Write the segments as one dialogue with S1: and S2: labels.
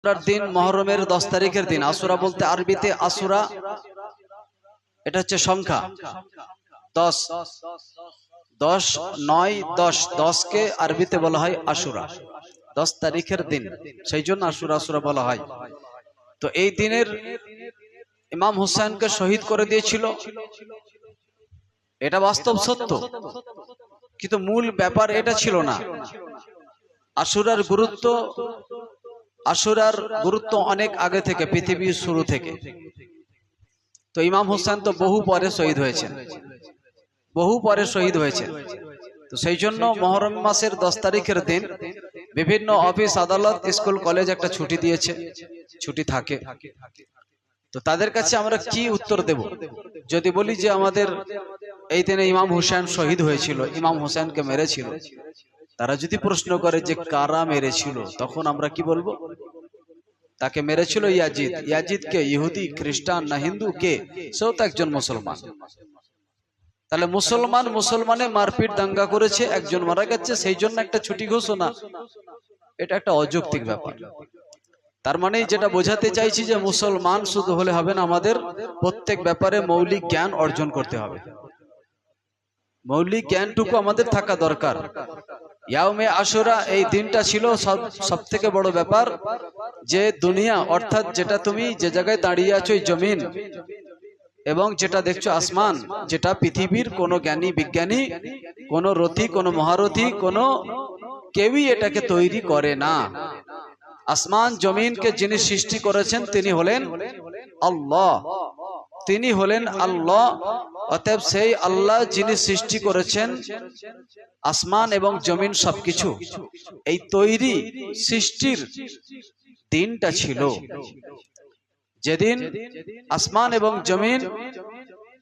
S1: আশুরার দিন মহরমের 10 তারিখের দিন। আশুরা বলতে আরবিতে আশুরা, এটা হচ্ছে সংখ্যা 10, 10 9 10, 10 কে আরবিতে বলা হয় আশুরা, 10 তারিখের দিন, সেই জন্য আশুরা আশুরা বলা হয়। তো এই দিনের ইমাম হুসাইনকে শহীদ করে দিয়েছিল, এটা বাস্তব সত্য, কিন্তু মূল ব্যাপার এটা ছিল না। আশুরার গুরুত্ব অনেক আগে থেকে, পৃথিবীর শুরু থেকে। তো ইমাম হুসাইন তো বহু পরে শহীদ হয়েছেন, তো সেই জন্য মহরম মাসের 10 তারিখের দিন বিভিন্ন অফিস আদালত স্কুল কলেজ একটা ছুটি দিয়েছে, ছুটি থাকে। তো তাদের কাছে আমরা কি উত্তর দেব যদি বলি যে আমাদের এই দিনে ইমাম হুসাইন শহীদ হয়েছিল, ইমাম হুসাইনকে মেরেছিল? তারা যদি প্রশ্ন করে যে কারা মেরেছিল, তখন আমরা কি বলবো? তাকে মেরেছিল ইয়াজিদ। ইয়াজিদ কে? ইহুদি, খ্রিস্টান না হিন্দু? কে? সেও তো একজন মুসলমান। তাহলে মুসলমানে মারপিট দাঙ্গা করেছে, একজন মারা গেছে, সেই জন্য একটা ছুটি ঘোষণা, এটা একটা অযৌক্তিক ব্যাপার। তার মানে যেটা বোঝাতে চাইছি যে মুসলমান শুধু হলে হবে না, আমাদের প্রত্যেক ব্যাপারে মৌলিক জ্ঞান অর্জন করতে হবে। মৌলিক জ্ঞানটুকু আমাদের থাকা দরকার। ইয়াউমে আশুরা এই দিনটা ছিল সব থেকে বড় ব্যাপার, যে দুনিয়া অর্থাৎ যেটা তুমি যে জায়গায় দাঁড়িয়ে আছো, এই জমিন এবং যেটা দেখছো আসমান, যেটা পৃথিবীর কোনো জ্ঞানী বিজ্ঞানী, কোনো রথী, কোনো মহারথী, কোনো কেউই এটাকে তৈরি করে না। আসমান জমিনকে যিনি সৃষ্টি করেছেন তিনি হলেন আল্লাহ, তিনি হলেন আল্লাহ। অতএব সেই আল্লাহ যিনি সৃষ্টি করেছেন আসমান এবং জমিন সবকিছু, এই তৈরি সৃষ্টির দিনটা ছিল যেদিন আসমান এবং জমিন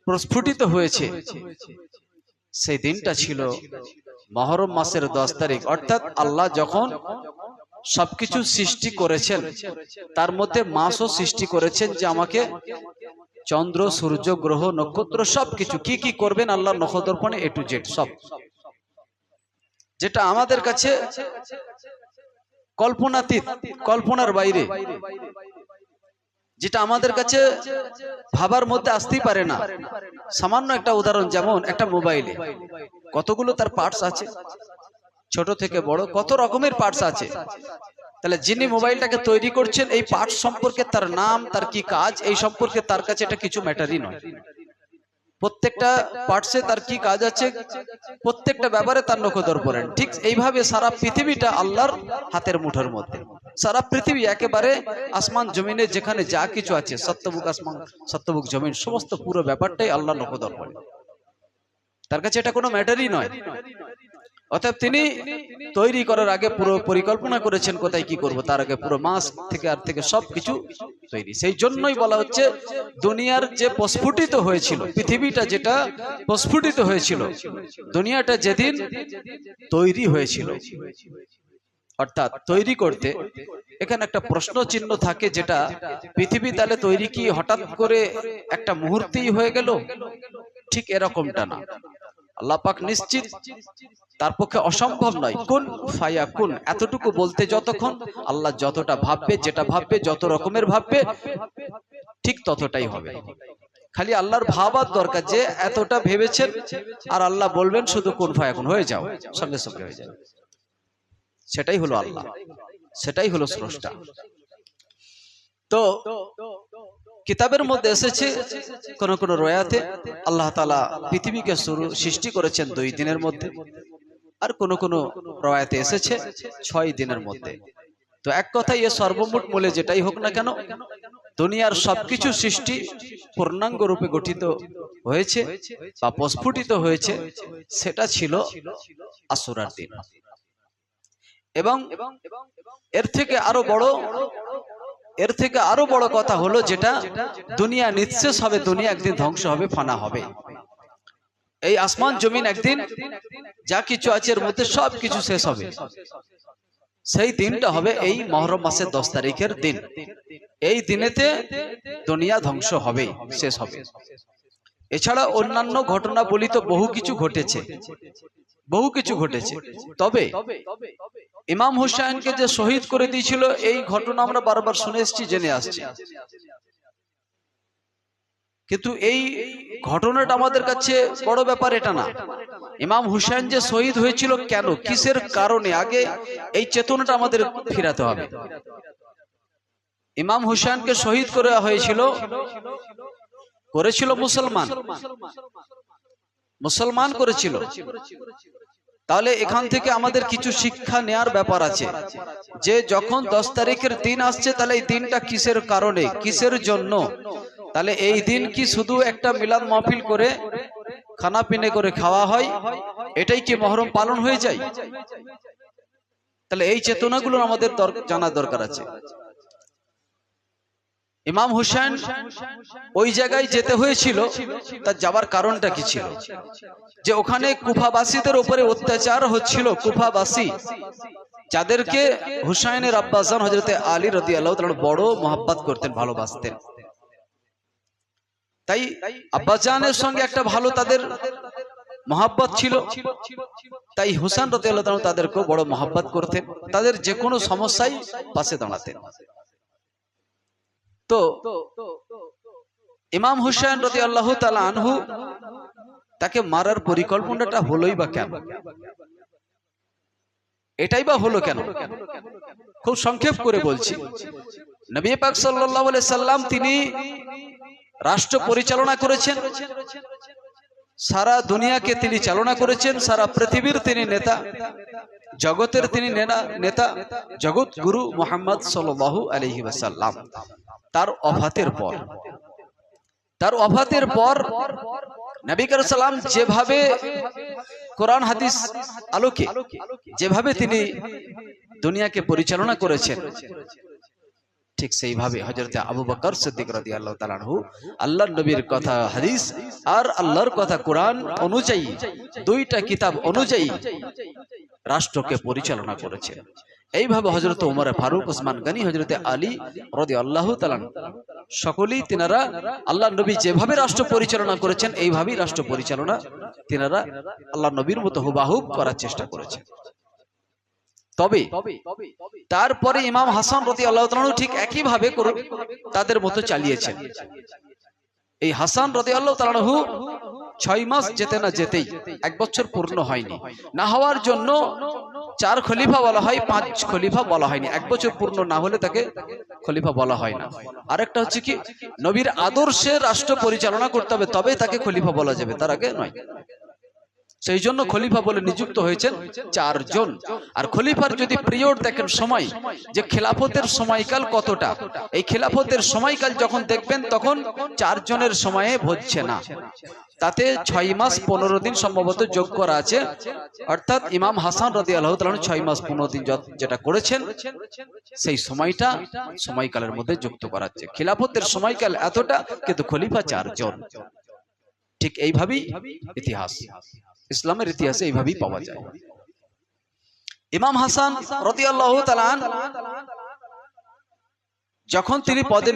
S1: প্রস্ফুটিত হয়েছে, সেই দিনটা ছিল মহরম মাসের 10 তারিখ। অর্থাৎ আল্লাহ যখন সবকিছু সৃষ্টি করেছেন, তার মধ্যে মাসও সৃষ্টি করেছেন, যে আমাকে চন্দ্র, সূর্য, গ্রহ, নক্ষত্র সবকিছু কি কি করবেন আল্লাহর নখদর্পণে A to Z সব, যেটা আমাদের কাছে কল্পনাতীত, কল্পনার বাইরে, যেটা আমাদের কাছে ভাবার মধ্যে আসতেই পারে না। সামান্য একটা উদাহরণ, যেমন একটা মোবাইলে কতগুলো তার পার্টস আছে, ছোট থেকে বড় কত রকমের পার্টস আছে। তাহলে যিনি মোবাইলটাকে তৈরি করছেন, এই পার্টস সম্পর্কে, তার নাম, তার কি কাজ, এই সম্পর্কে তার কাছে এটা কিছু ম্যাটারই নয়। প্রত্যেকটা পার্টসে তার কি কাজ আছে, প্রত্যেকটা ব্যাপারে তার নখদর্পণে। ঠিক এইভাবে সারা পৃথিবীটা আল্লাহর হাতের মুঠোর মধ্যে। সারা পৃথিবী একেবারে আসমান জমিনে যেখানে যা কিছু আছে, সত্যবুক আসমান, সত্যবুক জমিন, সমস্ত পুরো ব্যাপারটাই আল্লাহর নখদর্পণে। তার কাছে এটা কোনো ম্যাটারই নয়। অতএব তিনি তৈরি করার আগে পুরো পরিকল্পনা করেছেন কোথায় কি করব, তার আগে পুরো মাস থেকে আর থেকে সবকিছু তৈরি। সেই জন্যই বলা হচ্ছে দুনিয়ার যে প্রস্ফুটিত হয়েছিল, পৃথিবীটা যেটা প্রস্ফুটিত হয়েছিল, দুনিয়াটা যেদিন তৈরি হয়েছিল, অর্থাৎ তৈরি করতে এখানে একটা প্রশ্ন চিহ্ন থাকে, যেটা পৃথিবী তাহলে তৈরি কি হঠাৎ করে একটা মুহূর্তেই হয়ে গেল? ঠিক এরকমটা না। আল্লাহ পাক নিশ্চিত, তার পক্ষে অসম্ভব নয়। কুন ফায়াকুন, এতটুকু বলতে যতক্ষণ আল্লাহ যতটা ভাববে, যেটা ভাববে, যত রকমের ভাববে, ঠিক ততটাই হবে। খালি আল্লাহর ভাবার দরকার, যে এতটা ভেবেছেন, আর আল্লাহ বলবেন শুধু কুন ফায়াকুন, হয়ে যাও, সঙ্গে সঙ্গে হয়ে যাবে। সেটাই হলো আল্লাহ, সেটাই হলো স্রষ্টা। তো কিতাবের মধ্যে এসেছে কোন কোন রয়াতে আল্লাহ তাআলা পৃথিবীকে সৃষ্টি করেছেন 2 দিনের মধ্যে, আর কোন কোন রয়াতে এসেছে 6 দিনের মধ্যে। তো এক কথায় এ সর্বমোট মূলে যেটাই হোক না কেন, দুনিয়ার সবকিছু সৃষ্টি পূর্ণাঙ্গ রূপে গঠিত হয়েছে বা প্রস্ফুটিত হয়েছে, সেটা ছিল আশুরার দিন। এবং এর থেকে আরো বড় কথা হলো, যেটা দুনিয়া নিঃশেষ হবে, দুনিয়া একদিন ধ্বংস হবে, ফানা হবে। এই আসমান জমিন একদিন যা কিছু আছে এর মধ্যে সবকিছু শেষ হবে। সেই দিনটা হবে এই মহরম মাসের 10 তারিখের দিন। এই দিনেতে দুনিয়া ধ্বংস হবে, শেষ হবে। এছাড়া অন্যান্য ঘটনাবলী তো বহু কিছু ঘটেছে। তবে ইমাম হুসাইনকে যে শহীদ করে দিয়েছিল এই ঘটনা আমরা বারবার শুনে এসেছি, জেনে আসছি, কিন্তু এই ঘটনাটা আমাদের কাছে বড় ব্যাপার এটা না। ইমাম হুসাইন যে শহীদ হয়েছিল কেন, কিসের কারণে, আগে এই চেতনাটা আমাদের ফিরাতে হবে। ইমাম হুসাইনকে শহীদ করা হয়েছিল, করেছিল মুসলমান করেছিল। তাহলে এখান থেকে আমাদের কিছু শিক্ষা নেয়ার ব্যাপার আছে, যে যখন 10 তারিখের দিন আসছে, তাহলে এই দিনটা কিসের কারণে, কিসের জন্য। তাহলে এই দিন কি শুধু একটা মিলাদ মাহফিল করে খানা পিনে করে খাওয়া হয়, এটাই কি মহরম পালন হয়ে যায়? তাহলে এই চেতনাগুলো আমাদের জানা দরকার আছে। ইমাম হুসাইন ওই জায়গায় যেতে হয়েছিল, তার যাবার কারণটা কি ছিল? যে ওখানে কুফাবাসীদের উপরে অত্যাচার হচ্ছিল। কুফাবাসী যাদেরকে হুসাইনের আব্বাজান হযরতে আলী রাদিয়াল্লাহু তাআলা বড় মহব্বত করতেন, ভালোবাসতেন। তাই আব্বাজানের সঙ্গে একটা ভালো তাদের মহব্বত ছিল। তাই হুসাইন রাদিয়াল্লাহু তাআলা তাদেরকে বড় মহব্বত করতেন, তাদের যে কোনো সমস্যায় পাশে দাঁড়াতেন। তো ইমাম হুসাইন রাদিয়াল্লাহু তাআলা আনহু তাকে মারার পরিকল্পনাটা হলোই বা কেন, এটাই বা হলো কেন? খুব সংক্ষেপ করে বলছি। নবী পাক সাল্লাল্লাহু আলাইহি সাল্লাম তিনি রাষ্ট্র পরিচালনা করেছেন, সারা দুনিয়াকে তিনি চালনা করেছেন, সারা পৃথিবীর তিনি নেতা, জগতের তিনি নেতা, জগৎ গুরু মুহাম্মদ সাল্লাল্লাহু আলাইহি ওয়াসাল্লাম। তার ওফাতের পর নবী করিম সাল্লাম যেভাবে কোরআন হাদিস আলোকে যেভাবে তিনি দুনিয়াকে পরিচালনা করেছেন, ঠিক সেইভাবে হযরতে আবু বকর সিদ্দিক রাদিয়াল্লাহু তাআলা আনহু আল্লাহর নবীর কথা হাদিস আর আল্লাহর কথা কোরআন অনুযায়ী, দুইটা কিতাব অনুযায়ী রাষ্ট্রকে পরিচালনা করেছেন। এইভাবে হযরত ওমর ফারুক, ওসমান গনি, হযরতে আলী রাদিয়াল্লাহু তাআলা সকলেই তিনারা আল্লাহর নবী যেভাবে রাষ্ট্র পরিচালনা করেছেন, এইভাবেই রাষ্ট্র পরিচালনা তিনারা আল্লাহর নবীর মতো হুবাহুব করার চেষ্টা করেছেন। তবে তারপরে ইমাম হাসান রাদিয়াল্লাহু তাআলা ঠিক একই ভাবে তাদের মতো চালিয়েছেন। এই হাসান রাদিয়াল্লাহু তাআলা 6 মাস যেতে না যেতেই, 1 বছর পূর্ণ হয়নি, না হওয়ার জন্য 4 খলিফা বলা হয়, 5 খলিফা বলা হয়নি। 1 বছর পূর্ণ না হলে তাকে খলিফা বলা হয় না। আরেকটা হচ্ছে কি, নবীর আদর্শে রাষ্ট্র পরিচালনা করতে হবে, তবে তাকে খলিফা বলা যাবে, তার আগে নয়। সেই জন্য খলিফা বলে নিযুক্ত হয়েছেন 4 জন। আর খলিফার যদি পিরিয়ড দেখেন, সময়, যে খেলাফতের সময়কাল কতটা, এই খেলাফতের সময়কাল যখন দেখবেন, তখন 4 জনের সময়ে হচ্ছে না, তাতে 6 মাস 15 দিন সম্ভবত যোগ করা আছে। অর্থাৎ ইমাম হাসান রাদিয়াল্লাহু তাআলা 6 মাস 15 দিন যেটা করেছেন, সেই সময়কালের মধ্যে যুক্ত করা হচ্ছে। খেলাফতের সময়কাল এতটা, কিন্তু খলিফা 4 জন। ঠিক এইভাবেই ইতিহাস, ইসলামের ইতিহাসে এইভাবেই পাওয়া যায়। ইমাম হাসান রাদিয়াল্লাহু তাআলা যখন তিনি পদে